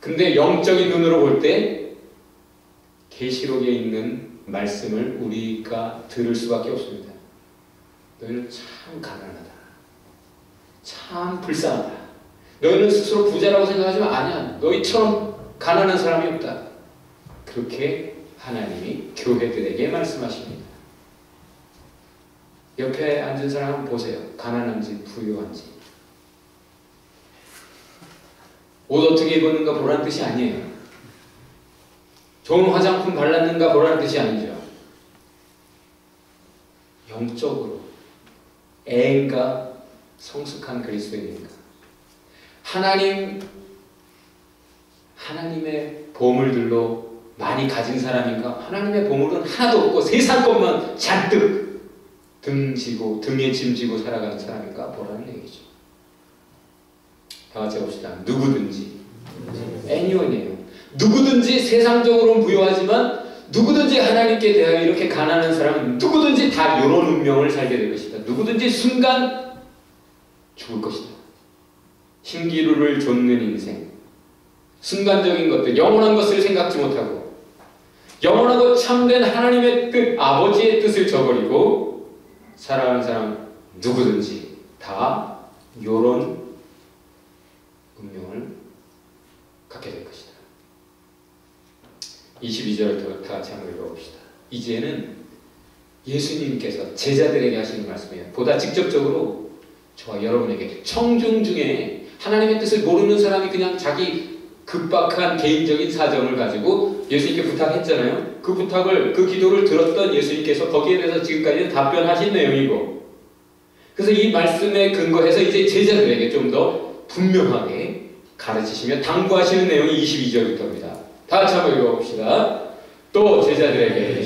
근데 영적인 눈으로 볼 때 계시록에 있는 말씀을 우리가 들을 수밖에 없습니다. 너희는 참 가난하다. 참 불쌍하다. 너희는 스스로 부자라고 생각하지만 아니야. 너희처럼 가난한 사람이 없다. 그렇게 하나님이 교회들에게 말씀하십니다. 옆에 앉은 사람 한번 보세요. 가난한지 부유한지. 옷 어떻게 입었는가 보라는 뜻이 아니에요. 좋은 화장품 발랐는가 보라는 뜻이 아니죠. 영적으로 애인가 성숙한 그리스도인인가. 하나님의 보물들로 많이 가진 사람인가? 하나님의 보물은 하나도 없고 세상 것만 잔뜩 등에 짐지고 살아가는 사람인가? 보라는 얘기죠. 다 같이 봅시다. 누구든지 anyone이에요. 누구든지 세상적으로는 부유하지만 누구든지 하나님께 대하여 이렇게 가난한 사람은 누구든지 다 이런 운명을 살게 될 것이다. 누구든지 순간 죽을 것이다. 신기루를 좇는 인생, 순간적인 것들, 영원한 것을 생각지 못하고 영원하고 참된 하나님의 뜻, 아버지의 뜻을 저버리고 살아가는 사람 누구든지 다 이런 운명을 갖게 될 것이다. 22절을 다 같이 한번 읽어봅시다. 이제는 예수님께서 제자들에게 하시는 말씀이에요. 보다 직접적으로 저와 여러분에게 청중 중에 하나님의 뜻을 모르는 사람이 그냥 자기 급박한 개인적인 사정을 가지고 예수님께 부탁했잖아요. 그 부탁을, 그 기도를 들었던 예수님께서 거기에 대해서 지금까지는 답변하신 내용이고, 그래서 이 말씀에 근거해서 이제 제자들에게 좀 더 분명하게 가르치시며 당부하시는 내용이 22절부터입니다. 다 같이 한번 읽어봅시다. 또 제자들에게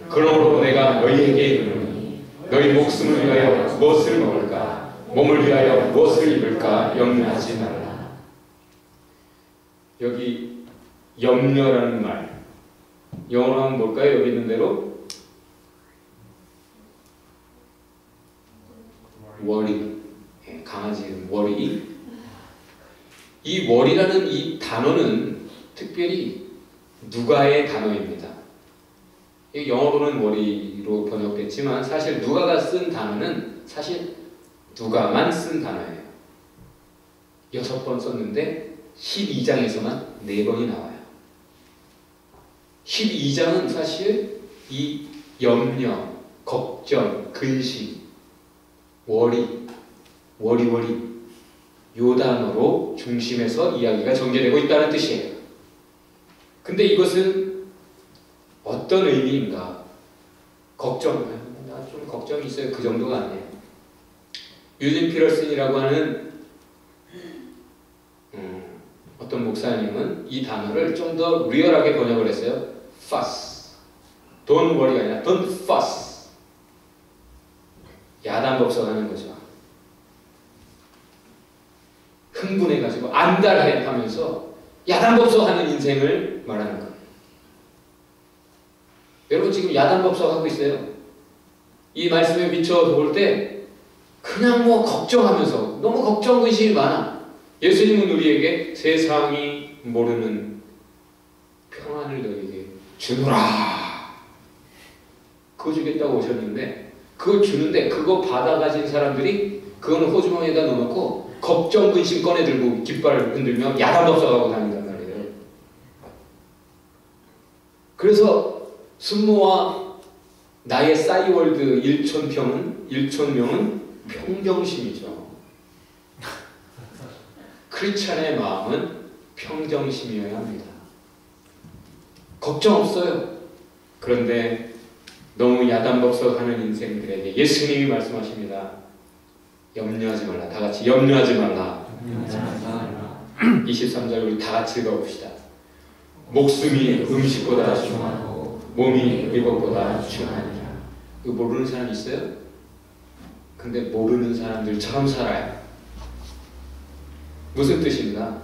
그러므로 내가 너희에게 이르노니 너희 목숨을 위하여 무엇을 먹을까, 몸을 위하여 무엇을 입을까 염려하지 말라. 여기 염려라는 말, 영어로 하면 뭘까요? 여기 있는 대로 worry, 강아지 이름 worry. 이 worry라는 이 단어는 특별히 누가의 단어입니다. 영어로는 worry로 번역됐지만 사실 누가가 쓴 단어는 사실 누가만 쓴 단어예요. 6번 썼는데 12장에서만 4번이 나와요. 12장은 사실 이 염려, 걱정, 근심, worry 요 단어로 중심에서 이야기가 전개되고 있다는 뜻이에요. 근데 이것은 어떤 의미인가? 걱정, 나 좀 걱정이 있어요. 그 정도가 아니에요. 유진 피러슨이라고 하는 어떤 목사님은 이 단어를 좀 더 리얼하게 번역을 했어요. fuss. Don't worry가 아니라 don't fuss. 야단법석하는 거죠. 흥분해가지고 안달해 하면서 야단법석하는 인생을 말하는 거예요. 여러분 지금 야단법석하고 있어요. 이 말씀에 비춰서 볼 때 그냥 뭐 걱정하면서 너무 걱정 근심이 많아. 예수님은 우리에게 세상이 모르는 평안을 너에게 주노라. 그거 주겠다고 오셨는데 그거 주는데 그거 받아가진 사람들이 그거는 호주머니에다 넣어놓고 걱정 근심 꺼내들고 깃발 흔들며 야단법석하고 다닌단 말이에요. 그래서 순모와 나의 싸이월드 일촌명은 평정심이죠. 크리스찬의 마음은 평정심이어야 합니다. 걱정 없어요. 그런데 너무 야단법석하는 인생들에게 예수님이 말씀하십니다. 염려하지 말라. 다 같이 염려하지 말라. 23절 우리 다 같이 읽어봅시다. 목숨이 음식보다 중하고 몸이 의복보다 중하니라. 이거 모르는 사람 있어요? 근데 모르는 사람들처럼 살아요. 무슨 뜻입니다?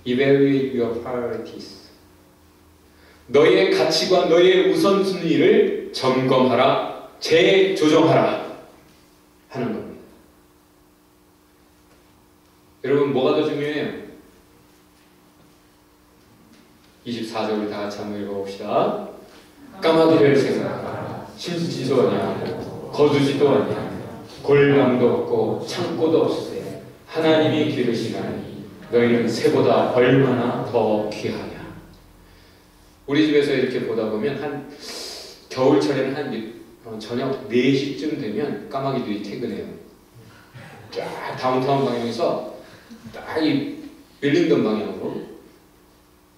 Evaluate your priorities. 너의 가치관, 너의 우선순위를 점검하라, 재조정하라 하는 겁니다. 여러분 뭐가 더 중요해요? 24절을 다 같이 한번 읽어봅시다. 까마귀를 생각하라. 심지도 아니하고 거두지도 아니하며 골방도 없고 창고도 없으되 하나님이 기르시나니 너희는 새보다 얼마나 더 귀하냐. 우리 집에서 이렇게 보다 보면 한 겨울철에는 한 저녁 4시쯤 되면 까마귀들이 퇴근해요. 쫙 다운타운 방향에서 딱 이 웰링턴 방향으로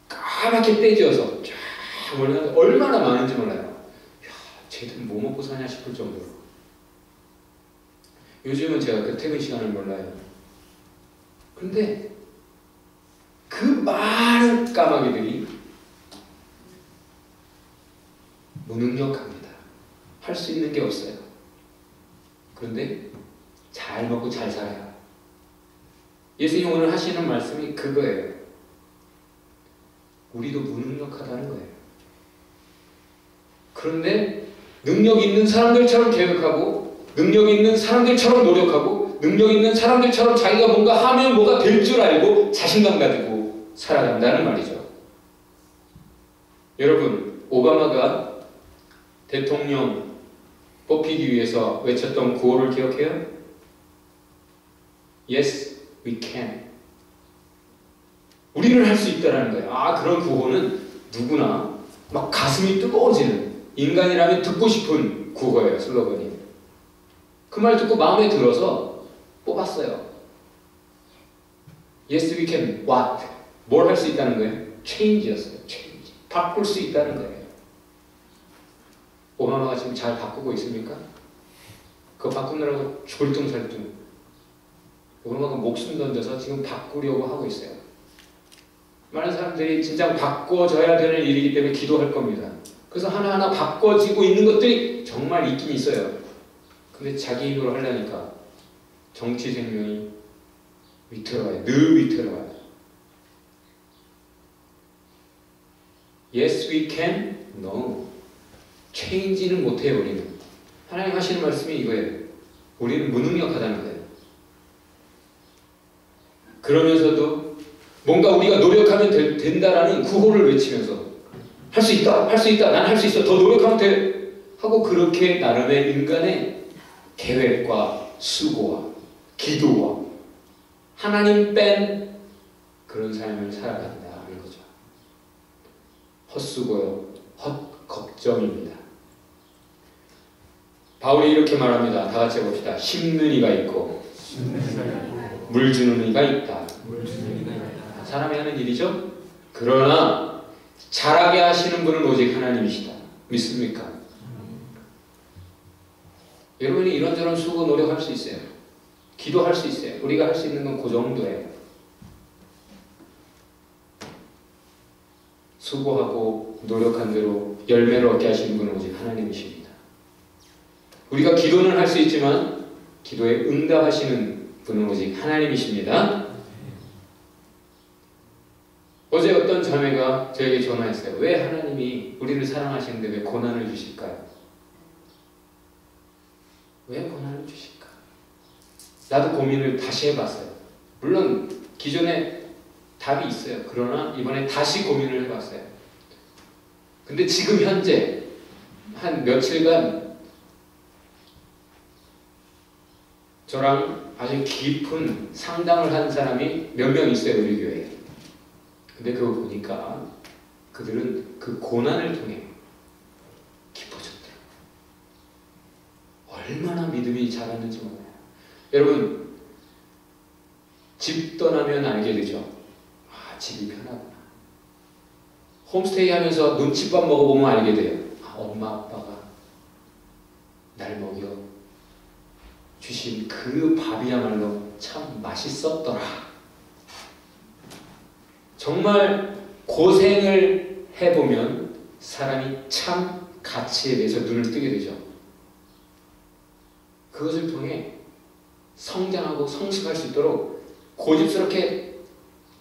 까맣게 떼지어서 쫙 몰려서 얼마나 많은지 몰라요. 야, 쟤들 뭐 먹고 사냐 싶을 정도로. 요즘은 제가 그 퇴근 시간을 몰라요. 근데 그 많은 까마귀들이 무능력합니다. 할 수 있는 게 없어요. 그런데 잘 먹고 잘 살아요. 예수님 오늘 하시는 말씀이 그거예요. 우리도 무능력하다는 거예요. 그런데 능력 있는 사람들처럼 계획하고 능력 있는 사람들처럼 노력하고 능력 있는 사람들처럼 자기가 뭔가 하면 뭐가 될 줄 알고 자신감 가지고 살아간다는 말이죠. 여러분, 오바마가 대통령 뽑히기 위해서 외쳤던 구호를 기억해요? Yes, we can. 우리는 할 수 있다는 거예요. 그런 구호는 누구나 막 가슴이 뜨거워지는, 인간이라면 듣고 싶은 구호예요. 슬로건이. 그 말 듣고 마음에 들어서 뽑았어요. Yes, we can. What? 뭘 할 수 있다는 거예요? Change였어요. Change. 바꿀 수 있다는 거예요. 오바마가 지금 잘 바꾸고 있습니까? 그거 바꾸느라고 졸뚱살뚱. 오바마가 목숨 던져서 지금 바꾸려고 하고 있어요. 많은 사람들이 진짜 바꿔져야 되는 일이기 때문에 기도할 겁니다. 그래서 하나하나 바꿔지고 있는 것들이 정말 있긴 있어요. 근데 자기 힘으로 하려니까 정치 생명이 위태로워요. 늘 위태로워요. Yes, we can. No. change는 못해요. 우리는. 하나님 하시는 말씀이 이거예요. 우리는 무능력하다는 거예요. 그러면서도 뭔가 우리가 노력하면 된다라는 구호를 외치면서 할 수 있다, 할 수 있다, 난 할 수 있어, 더 노력하면 돼 하고 그렇게 나름의 인간의 계획과 수고와 기도와 하나님 뺀 그런 삶을 살아간다는 거죠. 헛수고요, 헛걱정입니다. 바울이 이렇게 말합니다. 다 같이 해봅시다. 심는 이가 있고 물 주는 이가 있다. 사람이 하는 일이죠. 그러나 잘하게 하시는 분은 오직 하나님이시다. 믿습니까? 여러분이 이런저런 수고 노력할 수 있어요. 기도할 수 있어요. 우리가 할 수 있는 건 그 정도예요. 수고하고 노력한 대로 열매를 얻게 하시는 분은 오직 하나님이십니다. 우리가 기도는 할 수 있지만 기도에 응답하시는 분은 오직 하나님이십니다. 어제 어떤 자매가 저에게 전화했어요. 왜 하나님이 우리를 사랑하시는데 왜 고난을 주실까요? 왜 고난을 주실까? 나도 고민을 다시 해봤어요. 물론 기존에 답이 있어요. 그러나 이번에 다시 고민을 해봤어요. 근데 지금 현재 한 며칠간 저랑 아주 깊은 상담을 한 사람이 몇 명 있어요. 우리 교회에. 근데 그거 보니까 그들은 그 고난을 통해 깊어졌대요. 얼마나 믿음이 자랐는지 몰라요. 여러분, 집 떠나면 알게 되죠. 집이 편하구나. 홈스테이 하면서 눈칫밥 먹어보면 알게 돼요. 엄마 아빠가 날 먹여 주신 그 밥이야말로 참 맛있었더라. 정말 고생을 해보면 사람이 참 가치에 대해서 눈을 뜨게 되죠. 그것을 통해 성장하고 성숙할 수 있도록 고집스럽게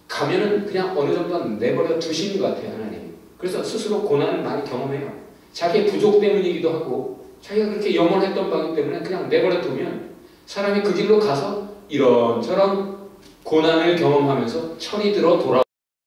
가면은 그냥 어느 정도는 내버려 두시는 것 같아요. 하나님. 그래서 스스로 고난을 많이 경험해요. 자기의 부족 때문이기도 하고 자기가 그렇게 영원했던 바기 때문에 그냥 내버려 두면 사람이 그 길로 가서 이런저런 고난을 경험하면서 철이 들어 돌아